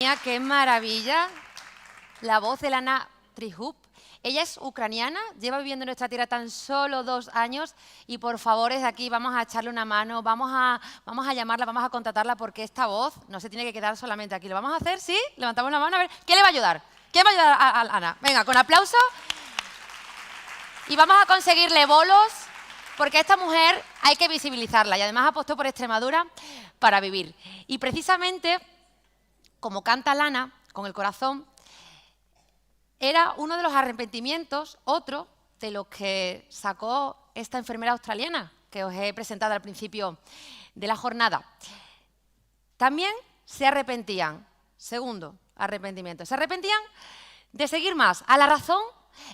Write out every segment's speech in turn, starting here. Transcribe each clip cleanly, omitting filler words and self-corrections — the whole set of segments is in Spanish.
Mira, qué maravilla la voz de Lana Trihub. Ella es ucraniana, lleva viviendo en nuestra tierra tan solo 2 años y por favor desde aquí vamos a echarle una mano, vamos a llamarla, vamos a contratarla porque esta voz no se tiene que quedar solamente aquí. ¿Lo vamos a hacer? ¿Sí? Levantamos la mano a ver. ¿Quién le va a ayudar? ¿Quién va a ayudar a Lana? Venga, con aplauso. Y vamos a conseguirle bolos porque a esta mujer hay que visibilizarla y además apostó por Extremadura para vivir. Y precisamente, como canta Lana, con el corazón, era uno de los arrepentimientos, otro de los que sacó esta enfermera australiana que os he presentado al principio de la jornada. También se arrepentían, segundo arrepentimiento, se arrepentían de seguir más a la razón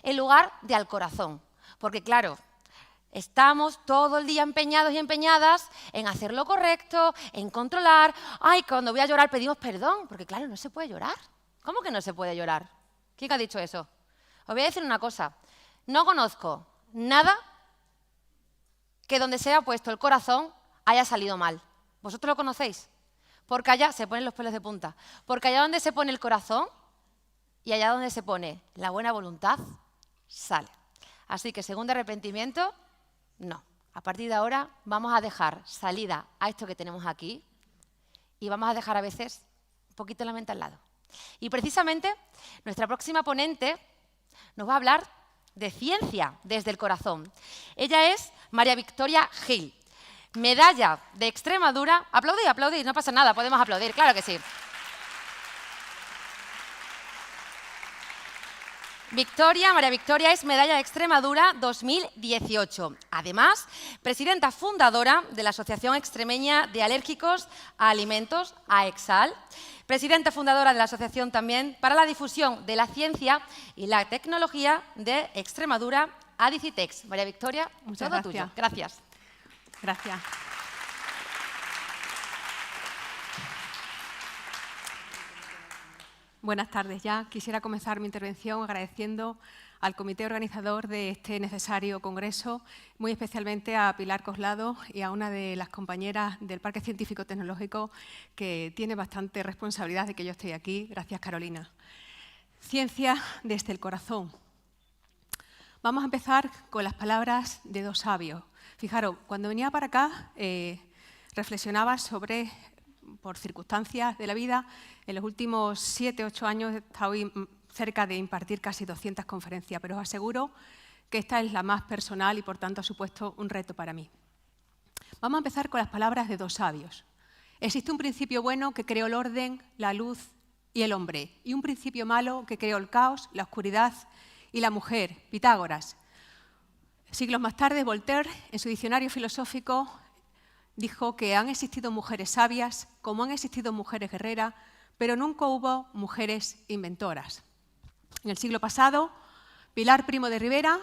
en lugar de al corazón. Porque claro, estamos todo el día empeñados y empeñadas en hacer lo correcto, en controlar. Ay, cuando voy a llorar pedimos perdón, porque claro, no se puede llorar. ¿Cómo que no se puede llorar? ¿Quién ha dicho eso? Os voy a decir una cosa. No conozco nada que donde se haya puesto el corazón haya salido mal. ¿Vosotros lo conocéis? Porque allá se ponen los pelos de punta. Porque allá donde se pone el corazón y allá donde se pone la buena voluntad, sale. Así que segundo arrepentimiento, no. A partir de ahora vamos a dejar salida a esto que tenemos aquí y vamos a dejar a veces un poquito la mente al lado. Y precisamente nuestra próxima ponente nos va a hablar de ciencia desde el corazón. Ella es María Victoria Gil, medalla de Extremadura. Aplaudid, aplaudid, no pasa nada, podemos aplaudir, claro que sí. María Victoria es medalla de Extremadura 2018. Además, presidenta fundadora de la Asociación Extremeña de Alérgicos a Alimentos, AEXAL. Presidenta fundadora de la Asociación también para la Difusión de la Ciencia y la Tecnología de Extremadura, ADICITEX. María Victoria, muchas todo gracias. tuyo. Gracias. Gracias. Buenas tardes ya. Quisiera comenzar mi intervención agradeciendo al comité organizador de este necesario congreso, muy especialmente a Pilar Coslado y a una de las compañeras del Parque Científico Tecnológico que tiene bastante responsabilidad de que yo esté aquí. Gracias, Carolina. Ciencia desde el corazón. Vamos a empezar con las palabras de 2 sabios. Fijaros, cuando venía para acá reflexionaba sobre, por circunstancias de la vida, en los últimos 7 u 8 años he estado cerca de impartir casi 200 conferencias, pero os aseguro que esta es la más personal y, por tanto, ha supuesto un reto para mí. Vamos a empezar con las palabras de 2 sabios. Existe un principio bueno que creó el orden, la luz y el hombre, y un principio malo que creó el caos, la oscuridad y la mujer, Pitágoras. Siglos más tarde, Voltaire, en su diccionario filosófico, dijo que han existido mujeres sabias, como han existido mujeres guerreras, pero nunca hubo mujeres inventoras. En el siglo pasado, Pilar Primo de Rivera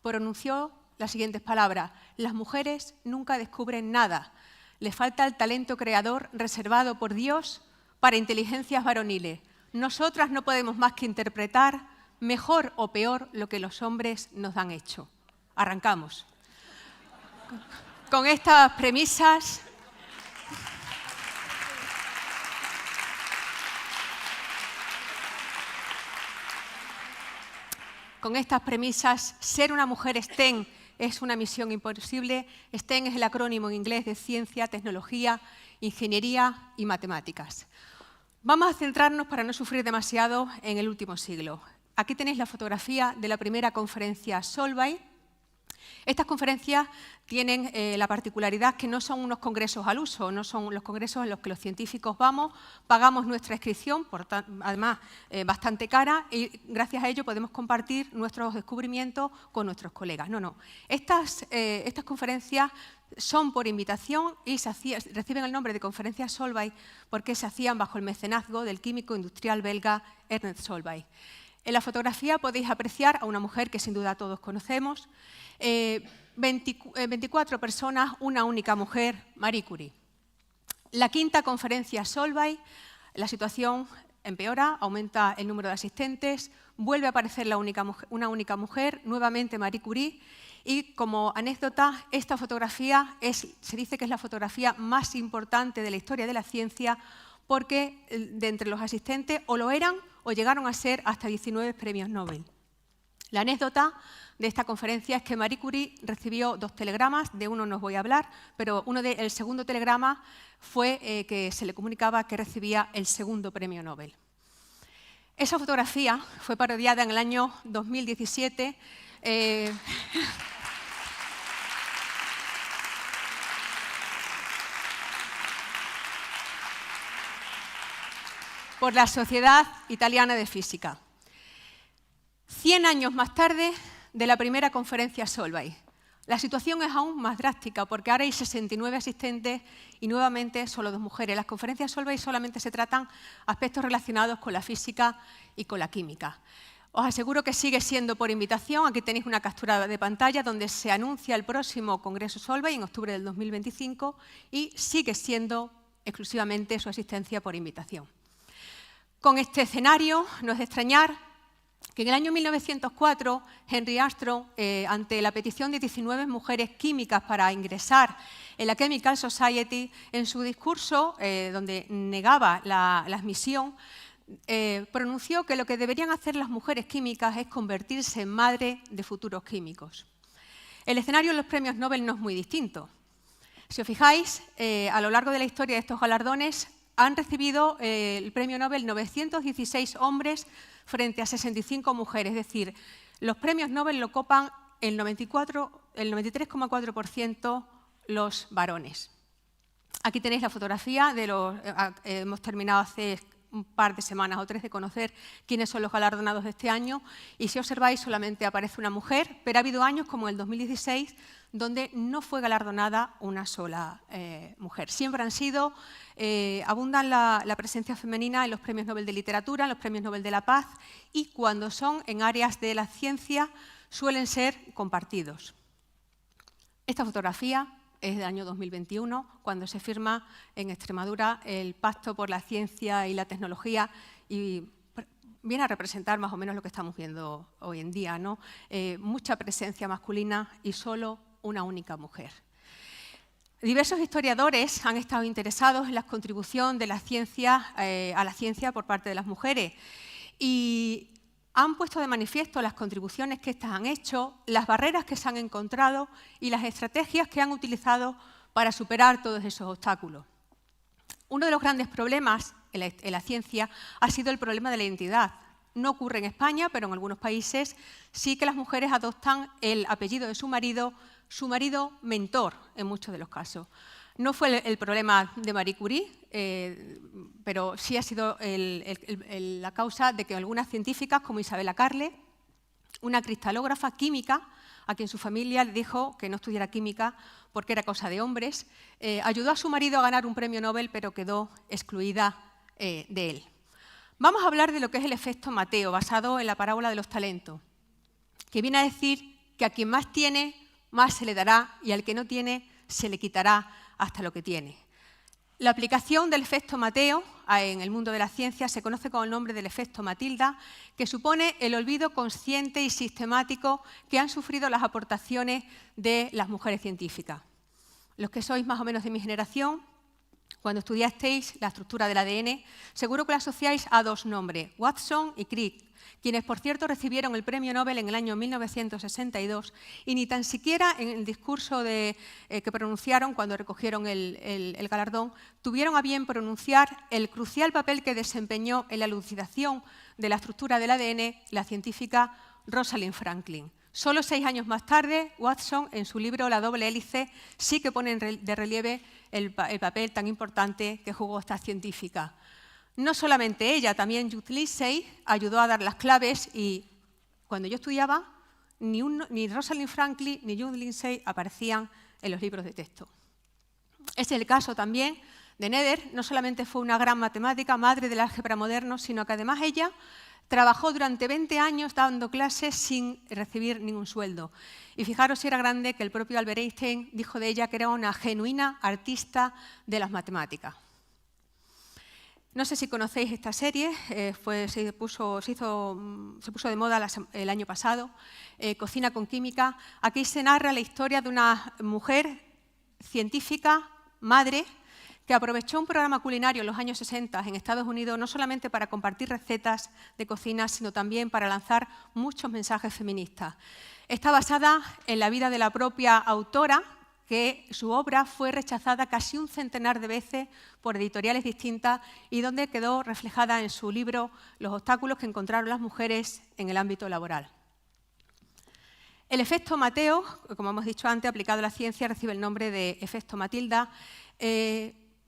pronunció las siguientes palabras: las mujeres nunca descubren nada, les falta el talento creador reservado por Dios para inteligencias varoniles. Nosotras no podemos más que interpretar, mejor o peor, lo que los hombres nos han hecho. Arrancamos. Con estas premisas, ser una mujer STEM es una misión imposible. STEM es el acrónimo en inglés de ciencia, tecnología, ingeniería y matemáticas. Vamos a centrarnos, para no sufrir demasiado, en el último siglo. Aquí tenéis la fotografía de la primera conferencia Solvay. Estas conferencias tienen la particularidad que no son unos congresos al uso, no son los congresos en los que los científicos vamos, pagamos nuestra inscripción, además bastante cara, y gracias a ello podemos compartir nuestros descubrimientos con nuestros colegas. No. Estas conferencias son por invitación y reciben el nombre de Conferencias Solvay porque se hacían bajo el mecenazgo del químico industrial belga Ernest Solvay. En la fotografía podéis apreciar a una mujer que sin duda todos conocemos, 24 personas, una única mujer, Marie Curie. La quinta conferencia Solvay, la situación empeora, aumenta el número de asistentes, vuelve a aparecer una única mujer, nuevamente Marie Curie, y como anécdota, esta fotografía se dice que es la fotografía más importante de la historia de la ciencia porque de entre los asistentes o lo eran o llegaron a ser hasta 19 premios Nobel. La anécdota de esta conferencia es que Marie Curie recibió 2 telegramas, de uno no os voy a hablar, pero el segundo telegrama fue que se le comunicaba que recibía el segundo premio Nobel. Esa fotografía fue parodiada en el año 2017 por la Sociedad Italiana de Física. 100 años más tarde de la primera conferencia Solvay. La situación es aún más drástica porque ahora hay 69 asistentes y nuevamente solo 2 mujeres. Las conferencias Solvay solamente se tratan aspectos relacionados con la física y con la química. Os aseguro que sigue siendo por invitación. Aquí tenéis una captura de pantalla donde se anuncia el próximo Congreso Solvay en octubre del 2025 y sigue siendo exclusivamente su asistencia por invitación. Con este escenario no es de extrañar que en el año 1904 Henry Armstrong, ante la petición de 19 mujeres químicas para ingresar en la Chemical Society, en su discurso, donde negaba la admisión, pronunció que lo que deberían hacer las mujeres químicas es convertirse en madre de futuros químicos. El escenario de los premios Nobel no es muy distinto. Si os fijáis, a lo largo de la historia de estos galardones han recibido el premio Nobel 916 hombres frente a 65 mujeres. Es decir, los premios Nobel lo copan el 93,4% los varones. Aquí tenéis la fotografía de los... hemos terminado hace un par de semanas o 3 de conocer quiénes son los galardonados de este año y si observáis solamente aparece una mujer, pero ha habido años como el 2016 donde no fue galardonada una sola mujer. Siempre han sido, abundan la presencia femenina en los premios Nobel de Literatura, en los premios Nobel de la Paz y cuando son en áreas de la ciencia suelen ser compartidos. Esta fotografía es del año 2021, cuando se firma en Extremadura el Pacto por la Ciencia y la Tecnología y viene a representar más o menos lo que estamos viendo hoy en día, ¿no? Mucha presencia masculina y solo una única mujer. Diversos historiadores han estado interesados en la contribución de la ciencia a la ciencia por parte de las mujeres y han puesto de manifiesto las contribuciones que éstas han hecho, las barreras que se han encontrado y las estrategias que han utilizado para superar todos esos obstáculos. Uno de los grandes problemas en la ciencia ha sido el problema de la identidad. No ocurre en España, pero en algunos países sí que las mujeres adoptan el apellido de su marido mentor en muchos de los casos. No fue el problema de Marie Curie, pero sí ha sido la causa de que algunas científicas, como Isabella Carle, una cristalógrafa química, a quien su familia le dijo que no estudiara química porque era cosa de hombres, ayudó a su marido a ganar un premio Nobel, pero quedó excluida de él. Vamos a hablar de lo que es el efecto Mateo, basado en la parábola de los talentos, que viene a decir que a quien más tiene, más se le dará, y al que no tiene, se le quitará hasta lo que tiene. La aplicación del efecto Mateo en el mundo de la ciencia se conoce con el nombre del efecto Matilda, que supone el olvido consciente y sistemático que han sufrido las aportaciones de las mujeres científicas. Los que sois más o menos de mi generación, cuando estudiasteis la estructura del ADN, seguro que la asociáis a 2 nombres, Watson y Crick, quienes, por cierto, recibieron el premio Nobel en el año 1962 y ni tan siquiera en el discurso que pronunciaron cuando recogieron el galardón tuvieron a bien pronunciar el crucial papel que desempeñó en la elucidación de la estructura del ADN la científica Rosalind Franklin. Solo 6 años más tarde, Watson, en su libro La doble hélice, sí que pone de relieve el papel tan importante que jugó esta científica. No solamente ella, también Jude Lindsay ayudó a dar las claves y cuando yo estudiaba, ni Rosalind Franklin ni Jude Lindsay aparecían en los libros de texto. Es el caso también de Nether. No solamente fue una gran matemática, madre del álgebra moderno, sino que además ella trabajó durante 20 años dando clases sin recibir ningún sueldo. Y fijaros si era grande que el propio Albert Einstein dijo de ella que era una genuina artista de las matemáticas. No sé si conocéis esta serie, se puso de moda el año pasado, Cocina con Química. Aquí se narra la historia de una mujer científica, madre, que aprovechó un programa culinario en los años 60 en Estados Unidos no solamente para compartir recetas de cocina, sino también para lanzar muchos mensajes feministas. Está basada en la vida de la propia autora, que su obra fue rechazada casi un centenar de veces por editoriales distintas y donde quedó reflejada en su libro Los obstáculos que encontraron las mujeres en el ámbito laboral. El efecto Mateo, como hemos dicho antes, aplicado a la ciencia, recibe el nombre de efecto Matilda.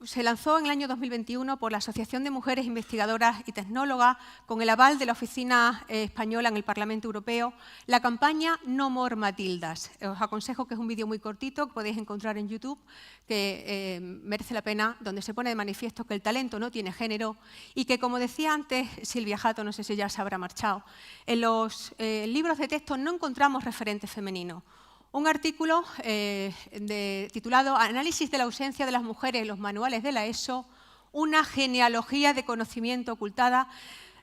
Se lanzó en el año 2021 por la Asociación de Mujeres Investigadoras y Tecnólogas, con el aval de la Oficina Española en el Parlamento Europeo, la campaña No More Matildas. Os aconsejo que es un vídeo muy cortito que podéis encontrar en YouTube, que merece la pena, donde se pone de manifiesto que el talento no tiene género y que, como decía antes Silvia Jato, no sé si ya se habrá marchado, en los libros de texto no encontramos referentes femeninos. Un artículo titulado Análisis de la ausencia de las mujeres en los manuales de la ESO, una genealogía de conocimiento ocultada.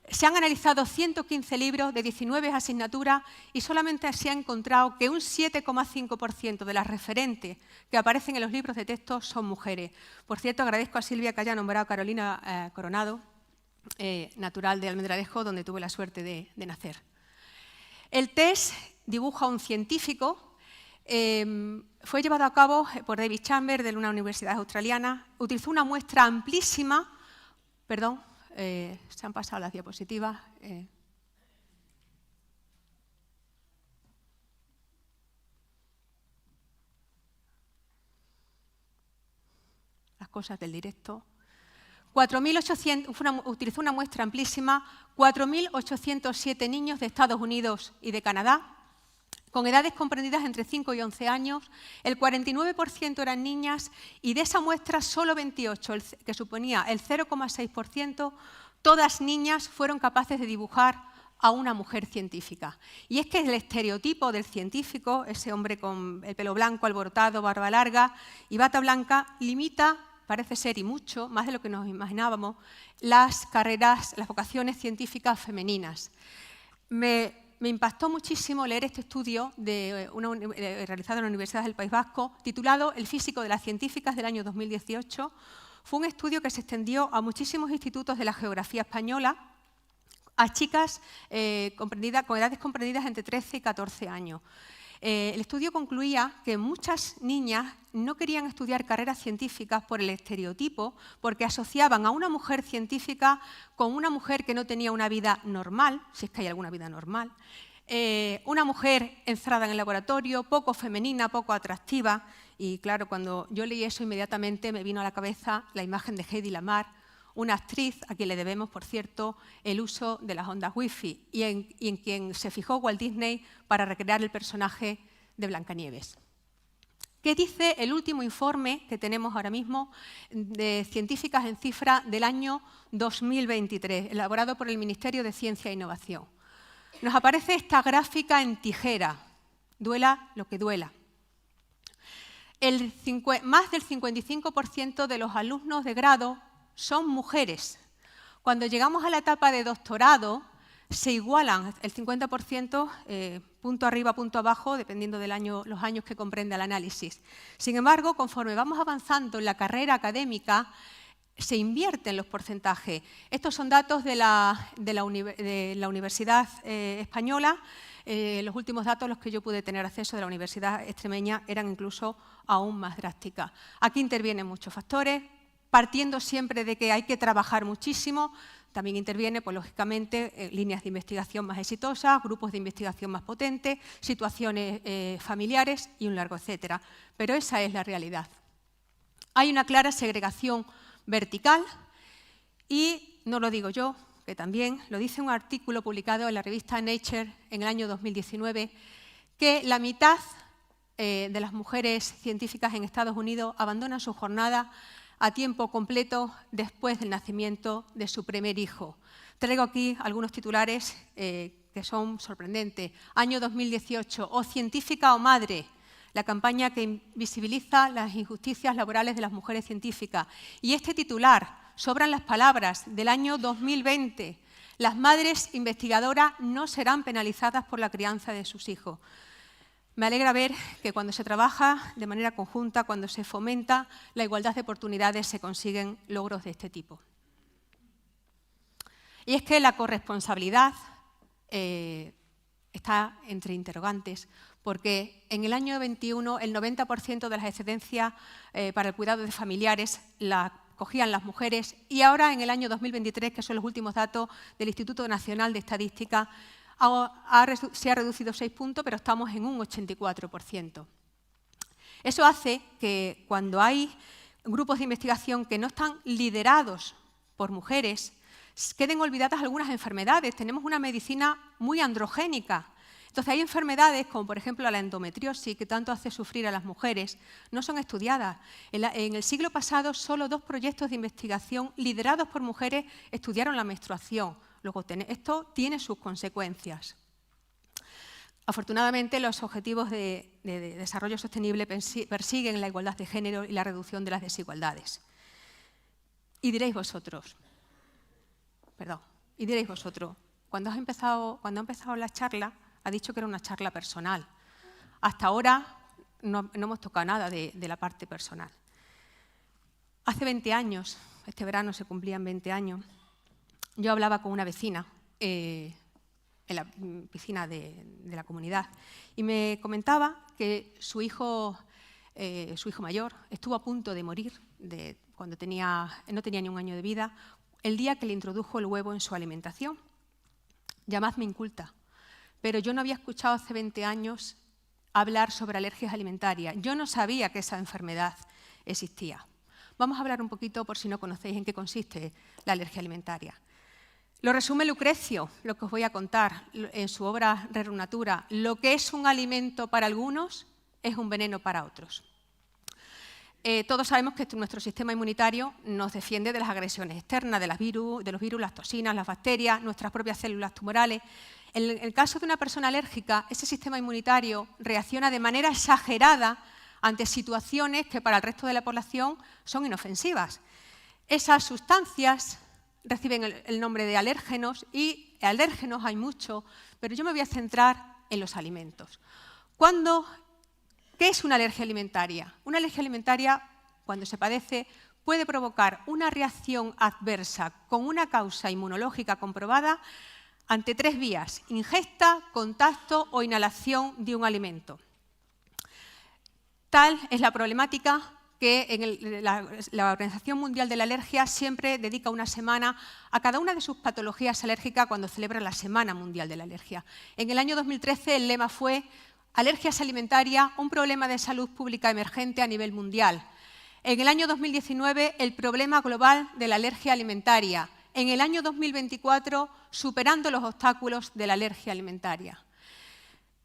Se han analizado 115 libros de 19 asignaturas y solamente se ha encontrado que un 7,5% de las referentes que aparecen en los libros de texto son mujeres. Por cierto, agradezco a Silvia que haya nombrado a Carolina Coronado, natural de Almendralejo, donde tuve la suerte de nacer. El test dibuja a un científico. Fue llevado a cabo por David Chambers de una universidad australiana. Utilizó una muestra amplísima. Perdón, se han pasado las diapositivas. Las cosas del directo. 4.800, utilizó una muestra amplísima, 4.807 niños de Estados Unidos y de Canadá, con edades comprendidas entre 5 y 11 años, el 49% eran niñas y de esa muestra solo 28, que suponía el 0,6%, todas niñas fueron capaces de dibujar a una mujer científica. Y es que el estereotipo del científico, ese hombre con el pelo blanco, alborotado, barba larga y bata blanca, limita, parece ser, y mucho, más de lo que nos imaginábamos, las carreras, las vocaciones científicas femeninas. Me impactó muchísimo leer este estudio realizado en la Universidad del País Vasco, titulado El físico de las científicas, del año 2018. Fue un estudio que se extendió a muchísimos institutos de la geografía española, a chicas con edades comprendidas entre 13 y 14 años. El estudio concluía que muchas niñas no querían estudiar carreras científicas por el estereotipo, porque asociaban a una mujer científica con una mujer que no tenía una vida normal, si es que hay alguna vida normal, una mujer encerrada en el laboratorio, poco femenina, poco atractiva. Y claro, cuando yo leí eso, inmediatamente me vino a la cabeza la imagen de Hedy Lamarr, una actriz a quien le debemos, por cierto, el uso de las ondas wifi y en quien se fijó Walt Disney para recrear el personaje de Blancanieves. ¿Qué dice el último informe que tenemos ahora mismo de Científicas en Cifra del año 2023, elaborado por el Ministerio de Ciencia e Innovación? Nos aparece esta gráfica en tijera, duela lo que duela. Más del 55% de los alumnos de grado son mujeres. Cuando llegamos a la etapa de doctorado, se igualan el 50%, punto arriba, punto abajo, dependiendo del los años que comprende el análisis. Sin embargo, conforme vamos avanzando en la carrera académica, se invierten los porcentajes. Estos son datos de la Universidad Española. Los últimos datos a los que yo pude tener acceso de la Universidad Extremeña eran incluso aún más drásticas. Aquí intervienen muchos factores, partiendo siempre de que hay que trabajar muchísimo. También interviene, pues, lógicamente, líneas de investigación más exitosas, grupos de investigación más potentes, situaciones familiares y un largo etcétera. Pero esa es la realidad. Hay una clara segregación vertical y, no lo digo yo, que también lo dice un artículo publicado en la revista Nature en el año 2019, que la mitad de las mujeres científicas en Estados Unidos abandonan su jornada a tiempo completo después del nacimiento de su primer hijo. Traigo aquí algunos titulares que son sorprendentes. Año 2018, o científica o madre, la campaña que visibiliza las injusticias laborales de las mujeres científicas. Y este titular, sobran las palabras, del año 2020, las madres investigadoras no serán penalizadas por la crianza de sus hijos. Me alegra ver que cuando se trabaja de manera conjunta, cuando se fomenta la igualdad de oportunidades, se consiguen logros de este tipo. Y es que la corresponsabilidad está entre interrogantes, porque en el año 21 el 90% de las excedencias para el cuidado de familiares las cogían las mujeres, y ahora en el año 2023, que son los últimos datos del Instituto Nacional de Estadística, se ha reducido 6 puntos, pero estamos en un 84%. Eso hace que cuando hay grupos de investigación que no están liderados por mujeres, queden olvidadas algunas enfermedades. Tenemos una medicina muy androgénica. Entonces hay enfermedades como por ejemplo la endometriosis, que tanto hace sufrir a las mujeres, no son estudiadas. En el siglo pasado solo 2 proyectos de investigación liderados por mujeres estudiaron la menstruación. Luego, esto tiene sus consecuencias. Afortunadamente, los objetivos de desarrollo sostenible persiguen la igualdad de género y la reducción de las desigualdades. Y diréis vosotros, cuando ha empezado la charla, ha dicho que era una charla personal. Hasta ahora no hemos tocado nada de la parte personal. Hace 20 años, este verano se cumplían 20 años, yo hablaba con una vecina en la piscina de la comunidad y me comentaba que su hijo mayor estuvo a punto de morir cuando no tenía ni un año de vida, el día que le introdujo el huevo en su alimentación. Llamadme inculta, pero yo no había escuchado hace 20 años hablar sobre alergias alimentarias. Yo no sabía que esa enfermedad existía. Vamos a hablar un poquito, por si no conocéis, en qué consiste la alergia alimentaria. Lo resume Lucrecio, lo que os voy a contar en su obra Rerum Natura. Lo que es un alimento para algunos es un veneno para otros. Todos sabemos que nuestro sistema inmunitario nos defiende de las agresiones externas, de los virus, las toxinas, las bacterias, nuestras propias células tumorales. En el caso de una persona alérgica, ese sistema inmunitario reacciona de manera exagerada ante situaciones que para el resto de la población son inofensivas. Esas sustancias reciben el nombre de alérgenos, y alérgenos hay muchos, pero yo me voy a centrar en los alimentos. ¿Qué es una alergia alimentaria? Una alergia alimentaria, cuando se padece, puede provocar una reacción adversa con una causa inmunológica comprobada ante 3 vías: ingesta, contacto o inhalación de un alimento. Tal es la problemática que la Organización Mundial de la Alergia siempre dedica una semana a cada una de sus patologías alérgicas cuando celebra la Semana Mundial de la Alergia. En el año 2013 el lema fue «Alergias alimentarias, un problema de salud pública emergente a nivel mundial». En el año 2019 el problema global de la alergia alimentaria. En el año 2024 superando los obstáculos de la alergia alimentaria.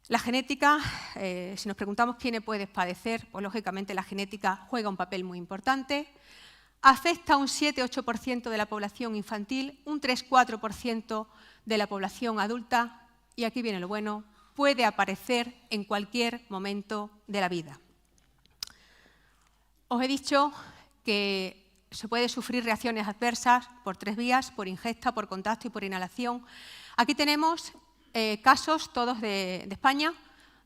La genética, si nos preguntamos quiénes pueden padecer, pues lógicamente la genética juega un papel muy importante. Afecta a un 7-8% de la población infantil, un 3-4% de la población adulta, y aquí viene lo bueno, puede aparecer en cualquier momento de la vida. Os he dicho que se puede sufrir reacciones adversas por 3 vías, por ingesta, por contacto y por inhalación. Aquí tenemos casos todos de España,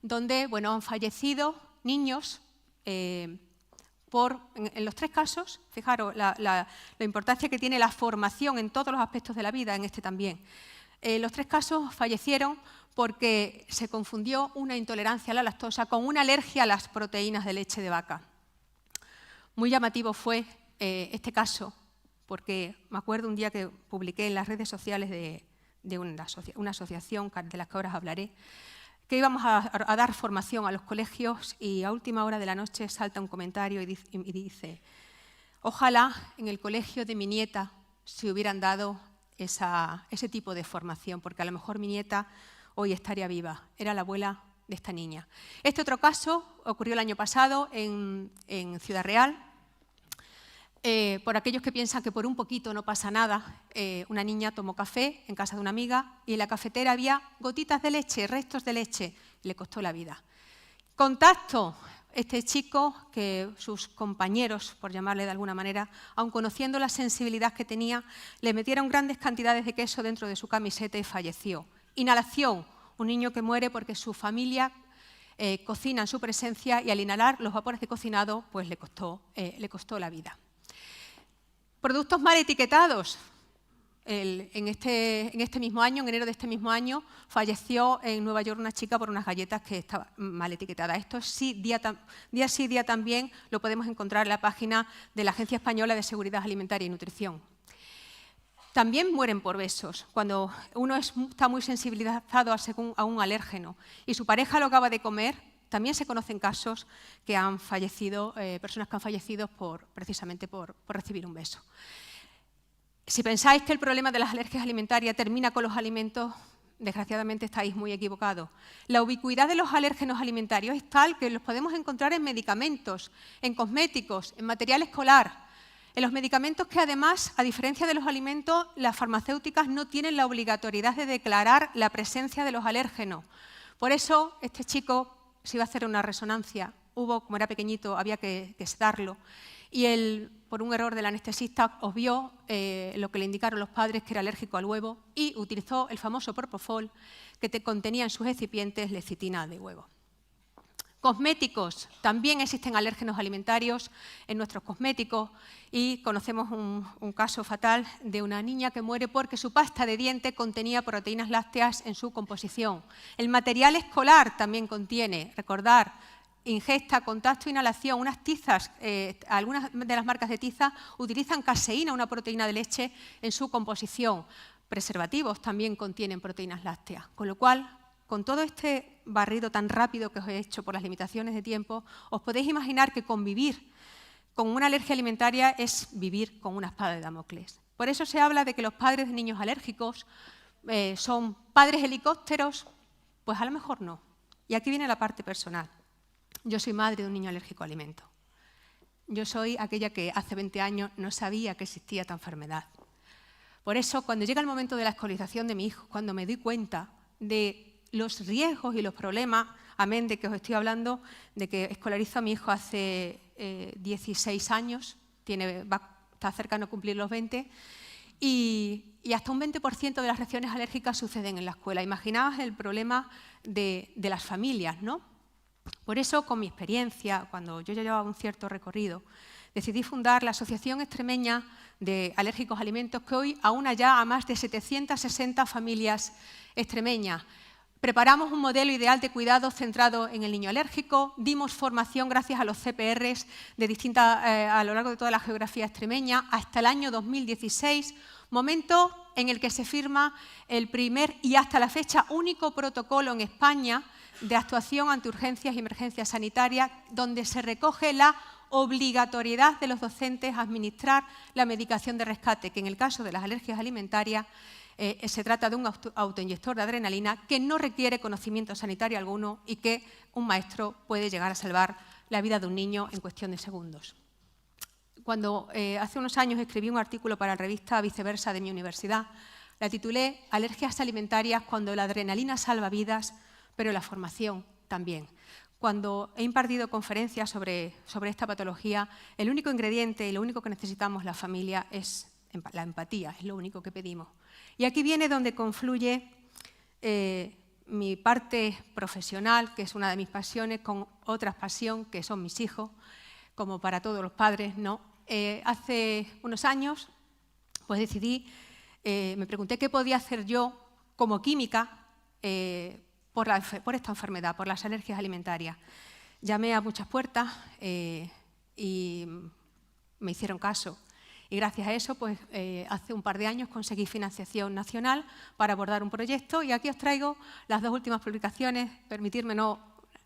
donde han fallecido niños en los 3 casos. Fijaros la importancia que tiene la formación en todos los aspectos de la vida, en este también. Los 3 casos fallecieron porque se confundió una intolerancia a la lactosa con una alergia a las proteínas de leche de vaca. Muy llamativo fue este caso, porque me acuerdo un día que publiqué en las redes sociales de una asociación de las que ahora os hablaré, que íbamos a dar formación a los colegios, y a última hora de la noche salta un comentario y dice: ojalá en el colegio de mi nieta se hubieran dado ese tipo de formación, porque a lo mejor mi nieta hoy estaría viva. Era la abuela de esta niña. Este otro caso ocurrió el año pasado en Ciudad Real. Por aquellos que piensan que por un poquito no pasa nada, una niña tomó café en casa de una amiga y en la cafetera había gotitas de leche, restos de leche, y le costó la vida. Contacto. Este chico, que sus compañeros, por llamarle de alguna manera, aun conociendo la sensibilidad que tenía, le metieron grandes cantidades de queso dentro de su camiseta y falleció. Inhalación. Un niño que muere porque su familia cocina en su presencia y al inhalar los vapores de cocinado pues le costó la vida. Productos mal etiquetados. En este mismo año, en enero de este mismo año, falleció en Nueva York una chica por unas galletas que estaban mal etiquetadas. Esto sí, día sí, día también, lo podemos encontrar en la página de la Agencia Española de Seguridad Alimentaria y Nutrición. También mueren por besos, cuando uno está muy sensibilizado a un alérgeno y su pareja lo acaba de comer. También se conocen casos que han fallecido, personas que han fallecido precisamente por recibir un beso. Si pensáis que el problema de las alergias alimentarias termina con los alimentos, desgraciadamente estáis muy equivocados. La ubicuidad de los alérgenos alimentarios es tal que los podemos encontrar en medicamentos, en cosméticos, en material escolar, en los medicamentos que además, a diferencia de los alimentos, las farmacéuticas no tienen la obligatoriedad de declarar la presencia de los alérgenos. Por eso, este chico se iba a hacer una resonancia, como era pequeñito, había que sedarlo. Y él, por un error del anestesista, obvió lo que le indicaron los padres, que era alérgico al huevo, y utilizó el famoso propofol que contenía en sus excipientes lecitina de huevo. Cosméticos. También existen alérgenos alimentarios en nuestros cosméticos y conocemos un caso fatal de una niña que muere porque su pasta de diente contenía proteínas lácteas en su composición. El material escolar también contiene, recordar, ingesta, contacto, inhalación, unas tizas, algunas de las marcas de tiza utilizan caseína, una proteína de leche, en su composición. Preservativos también contienen proteínas lácteas, con lo cual, con todo este barrido tan rápido que os he hecho por las limitaciones de tiempo, os podéis imaginar que convivir con una alergia alimentaria es vivir con una espada de Damocles. Por eso se habla de que los padres de niños alérgicos son padres helicópteros, pues a lo mejor no. Y aquí viene la parte personal. Yo soy madre de un niño alérgico a alimentos. Yo soy aquella que hace 20 años no sabía que existía esta enfermedad. Por eso, cuando llega el momento de la escolarización de mi hijo, cuando me doy cuenta de los riesgos y los problemas, amén de que os estoy hablando, de que escolarizo a mi hijo hace 16 años, está cercano a cumplir los 20, y hasta un 20% de las reacciones alérgicas suceden en la escuela. Imaginaos el problema de las familias, ¿no? Por eso, con mi experiencia, cuando yo ya llevaba un cierto recorrido, decidí fundar la Asociación Extremeña de Alérgicos a Alimentos, que hoy aúna ya a más de 760 familias extremeñas. Preparamos un modelo ideal de cuidado centrado en el niño alérgico, dimos formación gracias a los CPRs a lo largo de toda la geografía extremeña hasta el año 2016, momento en el que se firma el primer y hasta la fecha único protocolo en España de actuación ante urgencias y emergencias sanitarias, donde se recoge la obligatoriedad de los docentes a administrar la medicación de rescate, que en el caso de las alergias alimentarias se trata de un autoinyector de adrenalina que no requiere conocimiento sanitario alguno y que un maestro puede llegar a salvar la vida de un niño en cuestión de segundos. Cuando hace unos años escribí un artículo para la revista Viceversa de mi universidad, la titulé Alergias alimentarias cuando la adrenalina salva vidas, pero la formación también. Cuando he impartido conferencias sobre esta patología, el único ingrediente y lo único que necesitamos la familia es la empatía, es lo único que pedimos. Y aquí viene donde confluye mi parte profesional, que es una de mis pasiones, con otra pasión, que son mis hijos, como para todos los padres, ¿no? Hace unos años pues decidí, me pregunté qué podía hacer yo como química por esta enfermedad, por las alergias alimentarias. Llamé a muchas puertas y me hicieron caso. Y gracias a eso, pues hace un par de años conseguí financiación nacional para abordar un proyecto y aquí os traigo las dos últimas publicaciones. Permitirme, no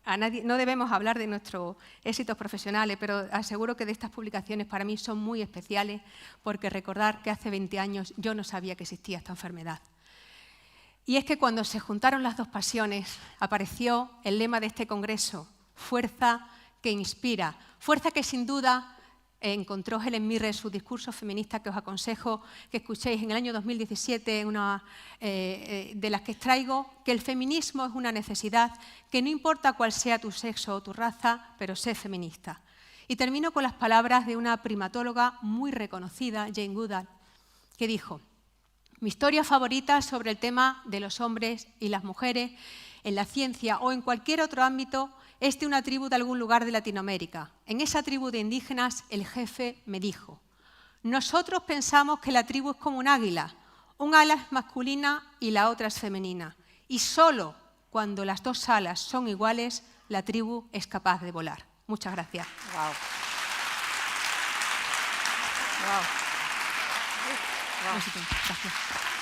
debemos hablar de nuestros éxitos profesionales, pero aseguro que de estas publicaciones para mí son muy especiales porque recordar que hace 20 años yo no sabía que existía esta enfermedad. Y es que cuando se juntaron las dos pasiones apareció el lema de este congreso, fuerza que inspira, fuerza que sin duda encontró Helen Mirren en su discurso feminista que os aconsejo que escuchéis en el año 2017, de las que extraigo, que el feminismo es una necesidad, que no importa cuál sea tu sexo o tu raza, pero sé feminista. Y termino con las palabras de una primatóloga muy reconocida, Jane Goodall, que dijo: mi historia favorita sobre el tema de los hombres y las mujeres en la ciencia o en cualquier otro ámbito es de una tribu de algún lugar de Latinoamérica. En esa tribu de indígenas, el jefe me dijo: nosotros pensamos que la tribu es como un águila. Un ala es masculina y la otra es femenina. Y solo cuando las dos alas son iguales, la tribu es capaz de volar. Muchas gracias. Wow. Wow. Gracias.